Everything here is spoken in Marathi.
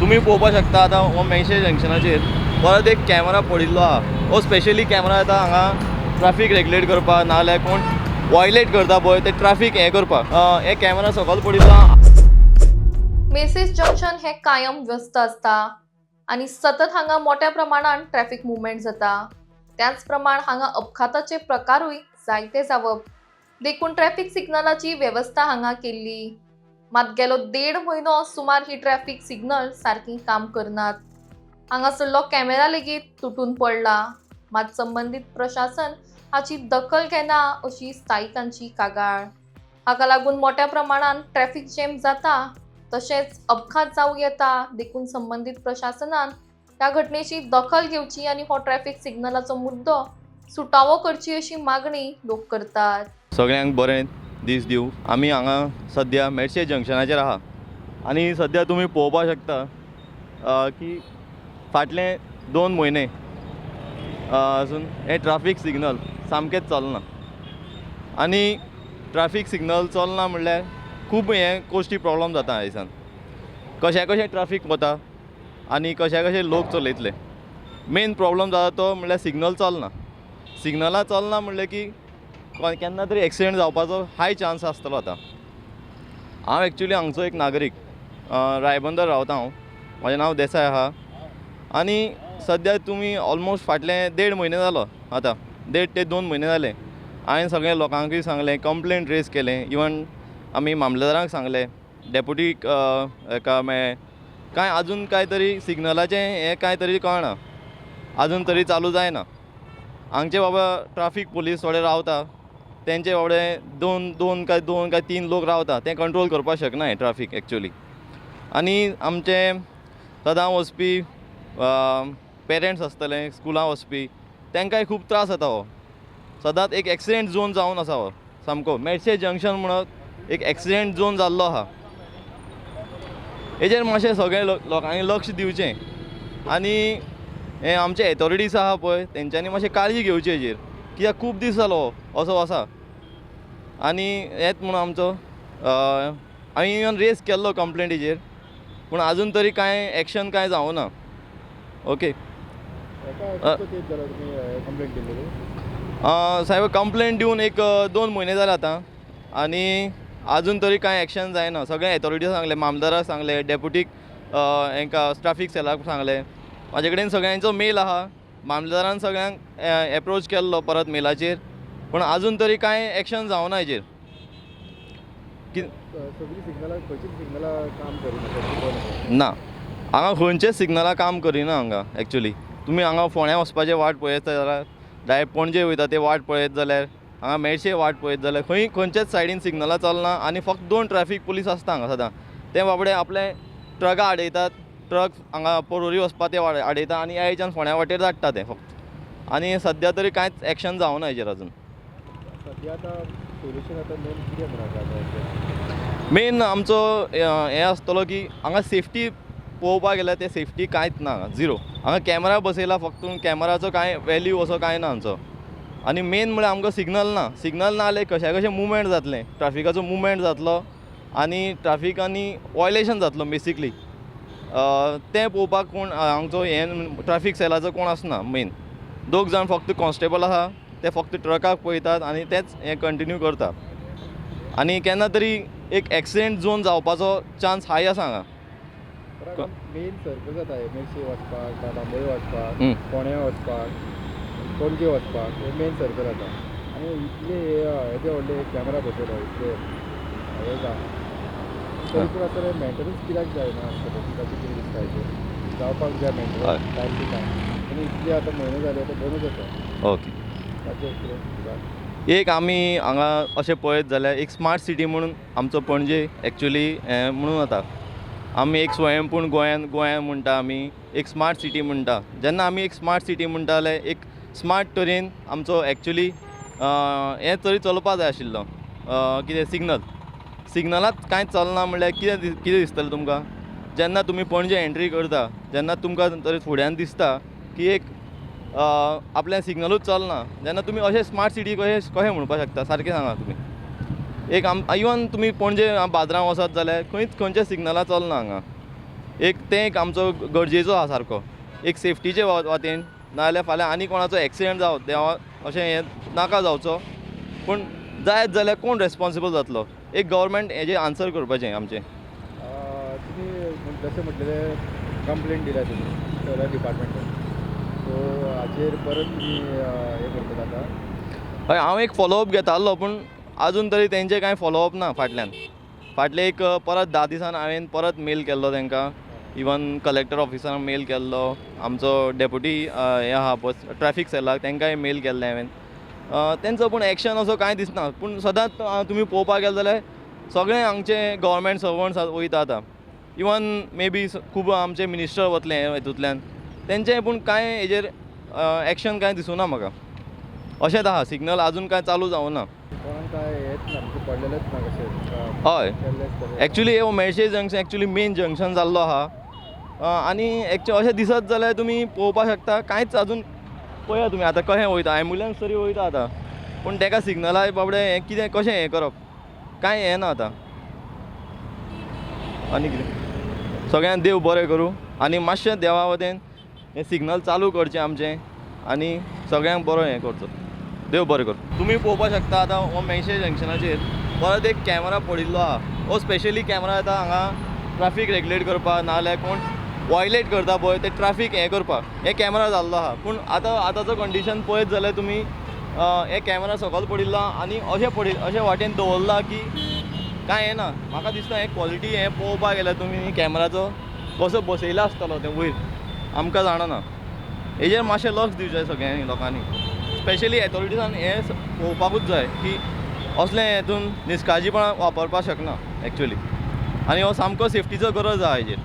तुम्ही पळोवपाक शकता आतां हो मेंगशे जंक्शनाचेर परत एक कॅमेरा पडिल्लो आहा. हो स्पेशली कॅमेरा येता हांगा ट्रॅफिक रेग्युलेट करपाक नाजाल्यार कोण वायलेट करता पळय ते ट्रॅफिक हें करपाक हे कॅमेरा सकयल पडिल्लो आहा. मेसेज जंक्शन हे कायम व्यस्त असता आणि सतत हांगा मोठ्या प्रमाणात ट्रॅफिक मुवमेंट जाता. त्याच प्रमाण हांगा अपघाताचे प्रकारूय जायते जावप देखून ट्रॅफिक सिग्नलाची व्यवस्था हांगा केल्ली. मात गेलो 1.5 म्हयनो सुमार ही ट्रॅफिक सिग्नल सारकी काम करनात. हांगासरलो कॅमेरा लेगीत तुटून पडला. मात संबंधित प्रशासन हाची दखल घेना अशी स्थायिकांची कागाळ. हाका लागून मोठ्या प्रमाणात ट्रॅफिक जॅम जाता तशेंच अपघात जावं येता देखून संबंधित प्रशासनान ह्या घटनेची दखल घेवची आणि हो ट्रॅफिक सिग्नलाचो मुद्दो सुटावो करची अशी मागणी लोक करतात. सगळ्यांक बरें दीस दिवं. आमी हांगा सद्या मेडशे जंक्शनाचेर आहा आनी सद्या तुमी पळोवपाक शकता की फाटले 2 म्हयने अजून हे ट्रॅफिक सिग्नल सामकेंच चलना आनी ट्रॅफिक सिग्नल चलना म्हणल्यार खूब गोश्टी प्रॉब्लम जाता ह्या दिसान. कशें ट्रॅफिक वता आनी कशे लोक चलयतले. मेन प्रॉब्लम जाता तो म्हणल्यार सिग्नल चलना. सिग्नलां चलना म्हणल्यार की केन्ना तरी एक्सिडेंट जावपाचो हाय चान्स आसतलो आतां. हांव एक्चुली हांगचो एक नागरीक रायबंदर रावता हांव. म्हाजें नांव देसाय आहा आनी सद्या तुमी ऑलमोस्ट फाटले 1.5 म्हयने जालो आतां 1.5 ते 2 म्हयने जाले. हांवें सगळ्या लोकांकूय सांगलें, कंप्लेंट रेज केलें, इवन आमी मामलेदाराक सांगलें, डेप्युटी हेका कांय आजून काय तरी सिग्नलाचें हें काय तरी कळना, आजून तरी चालू जायना. हांगचे बाबा ट्रॅफिक पुलीस थोडे रावता, तेंचे बाबडे दोन काय 3 लोक रावता, ते कंट्रोल करपाक शकना हें ट्रॅफिक एक्चुली. आनी आमचे सदां वचपी पेरंट्स आसतले, स्कुलां वचपी, तांकांय खूब त्रास जाता. हो सदांच एक एक्सिडेंट झोन जावन आसा हो सामको. मेडशे जंक्शन म्हणत एक एक्सिडेंट झोन जाल्लो आहा. हेजेर मातशें सगळे लोकांनी लक्ष दिवचें आनी हे आमचे एथॉरिटीज आहा पळय तेंच्यांनी मातशें काळजी घेवची हेजेर, कित्याक खूब दीस जालो असो आसा. आनी हेच म्हणून आमचो हांवें इवन रेज केल्लो कंप्लेंट हेजेर, पूण आजून तरी कांय एक्शन कांय जावना. ओके साहेब कंप्लेंट दिवन एक 2 म्हयने जाले आतां आनी आजून तरी कांय एक्शन जायना. सगळे एथॉरिटीज सांगले, मामदाराक सांगले, डेप्युटीक हांकां ट्रॅफिक सेलाक सांगलें. म्हाजे कडेन सगळ्यांचो मेल आहा. मामलेदारान सगळ्यांक एप्रोच केल्लो परत मेलाचेर, पूण आजून तरी कांय एक्शन जावना हेजेर. ना हांगा खंयचेच सिग्नलां काम करिना हांगा एक्चुली. तुमी हांगा फोंड्या वचपाचें वाट पळयत जाल्यार डायरेक्ट पणजे वयता ते वाट पळयत जाल्यार हांगा मेडशे वाट पळयत जाल्यार खंयच्याच सायडीन सिग्नलां चलना आनी फक्त 2 ट्रॅफिक पुलीस आसता हांगा सदां. ते बाबडे आपले ट्रकां आडयतात, ट्रक हांगा पोरोरी वचपा ते आडयता आनी ह्याच्यान फोंड्या वाटेर धाडटा ते फक्त. आनी सद्या तरी कांयच एक्शन जावना हेजेर अजून. मेन आमचो हें आसतलो की हांगा सेफ्टी पळोवपाक गेल्यार ते सेफ्टी कांयच ना हांगा, झिरो. हांगा कॅमेरा बसयला फक्त, कॅमेराचो कांय वॅल्यू असो कांय ना हांगचो. आनी मेन म्हळ्यार आमकां सिग्नल ना. सिग्नल ना जाल्यार कशें मुवमेंट जातलें, ट्रॅफिकाचो मुवमेंट जातलो आनी ट्रॅफिकांनी वायलेशन जातलो बेसिकली. तें पळोवपाक कोण हांगचो हें ट्रॅफिक सेलाचो कोण आसना. मेन 2 जाण फक्त कॉन्स्टेबल आहा, ते फक्त ट्रकाक पळयतात आनी तेच हें कंटिन्यू करता. आनी केन्ना तरी एक एक्सिडेंट झोन जावपाचो चान्स हाय आसा हांगा. मेन सर्कल जाता मेडशे वचपाक, बांबोळे वचपाक, फोंड्या वचपाक, पणजे वचपाक, हे मेन सर्कल जाता. आनी इतले येदे व्हडले कॅमेरा बसयला, इतले हे तरी आसतले मेंटेनन्स कित्याक जायना आसतलें, ताचें कितें दिसता हेजेर जावपाक जाय मेंटेनन्स टायम टू टायम. आनी इतले आतां म्हयने जाले आतां बंदूच आसा. ओके ताचें एक्सपिरियन्स एक आमी हांगा अशें पळयत जाल्यार एक स्मार्ट सिटी म्हणून आमचो पणजे एक्चुली हें म्हणून जाता. आमी एक स्वयंपूर्ण गोंयान म्हणटा आमी एक स्मार्ट सिटी म्हणटा. जेन्ना आमी एक स्मार्ट सिटी म्हणटा जाल्यार एक स्मार्ट तरेन आमचो एक्चुली हें तरी चलपा जाय आशिल्लो. कितें सिग्नलांत कांयच चलना म्हणल्यार कितें दिसतलें तुमकां. जेन्ना तुमी पणजे एंट्री करता, जेन्ना तुमकां तरी फुड्यान दिसता की एक आपलें सिग्नलूच चलना, जेन्ना तुमी अशें स्मार्ट सिटी कशें म्हणपाक शकता, सारकें सांगा तुमी. एक इवन तुमी पणजे बाजरां वचत जाल्यार खंयचे सिग्नलां चलना हांगा. एक आमचो गरजेचो आसा सारको एक सेफ्टीचे वाटेन नाजाल्यार फाल्यां आनी कोणाचो एक्सिडेंट जावं देवा अशें हें नाका जावचो पूण जायत जाल्यार कोण रेस्पॉन्सिबल जातलो एक गव्हर्मेंट हेजेर आन्सर करपाचें आमचें. तुमी जशें म्हटलें कंप्लेंट दिल्या तुमी सगळ्या डिपार्टमेंटान सो हाचेर परत तुमी हें करतात आतां. हय हांव एक फॉलोअप घेतालो पूण आजून तरी तेंचें कांय फॉलोअप ना फाटले एक परत 10 दिसान हांवें परत मेल केल्लो तांकां इवन कलेक्टर ऑफिसाक मेल केल्लो आमचो डेप्युटी हे आहा पळय ट्रॅफिक सेलाक तांकांय मेल केल्लें हांवें तेंचो पूण एक्शन असो कांय दिसना पूण सदांच तुमी पळोवपाक गेले जाल्यार सगळे हांगचे गव्हर्मेंट सर्वंट्स वयता आतां इवन मे बी खूब आमचे मिनिस्टर वतले हेतूंतल्यान तेंचें पूण कांय हेजेर एक्शन कांय दिसूना म्हाका अशेंच आहा सिग्नल आजून कांय चालू जावना. कोणाक काय हेच ना म्हणजे पडलेलेच ना कशें हय एक्चुली हो मेळशे जंक्शन एक्चुली मेन जंक्शन जाल्लो आहा आनी अशें दिसत जाल्यार तुमी पळोवपाक शकता कांयच आजून पळया तुमी आतां कशें वयता एम्बुलंस तरी वयता आतां पूण ताका सिग्नला बाबडे हें कितें कशें हें करप कांय हें ना आतां. आनी कितें सगळ्यांक देव बरें करूं आनी मातशें देवा वटेन हें सिग्नल चालू करचें आमचें आनी सगळ्यांक बरो हें करचो देव बरें करूं. तुमी पळोवपाक शकता आतां हो मेळशे जंक्शनाचेर परत एक कॅमेरा पडिल्लो आहा हो स्पेशली कॅमेरा येता हांगा ट्रॅफीक रेग्युलेट करपाक नाजाल्यार कोण वायलेट करता पळय ते ट्रॅफीक हें करपाक हे कॅमेरा जाल्लो आहा पूण आतांचो कंडिशन पळयत जाल्यार तुमी हे कॅमेरा सकयल पडिल्लो आनी अशें वाटेन दवरला की कांय हें ना म्हाका दिसता हें क्वॉलिटी हें पळोवपाक गेल्यार तुमी कॅमेराचो कसो बसयला आसतलो तें वयर आमकां जाणना हेजेर मातशें लक्ष दिवचें सगळ्यांनी लोकांनी स्पेशली एथॉरिटीजान हें पळोवपाकूच जाय की असलें हेतून निश्काळजीपणां वापरपाक शकना एक्चुली आनी हो सामको सेफ्टीचो गरज आहा हेजेर.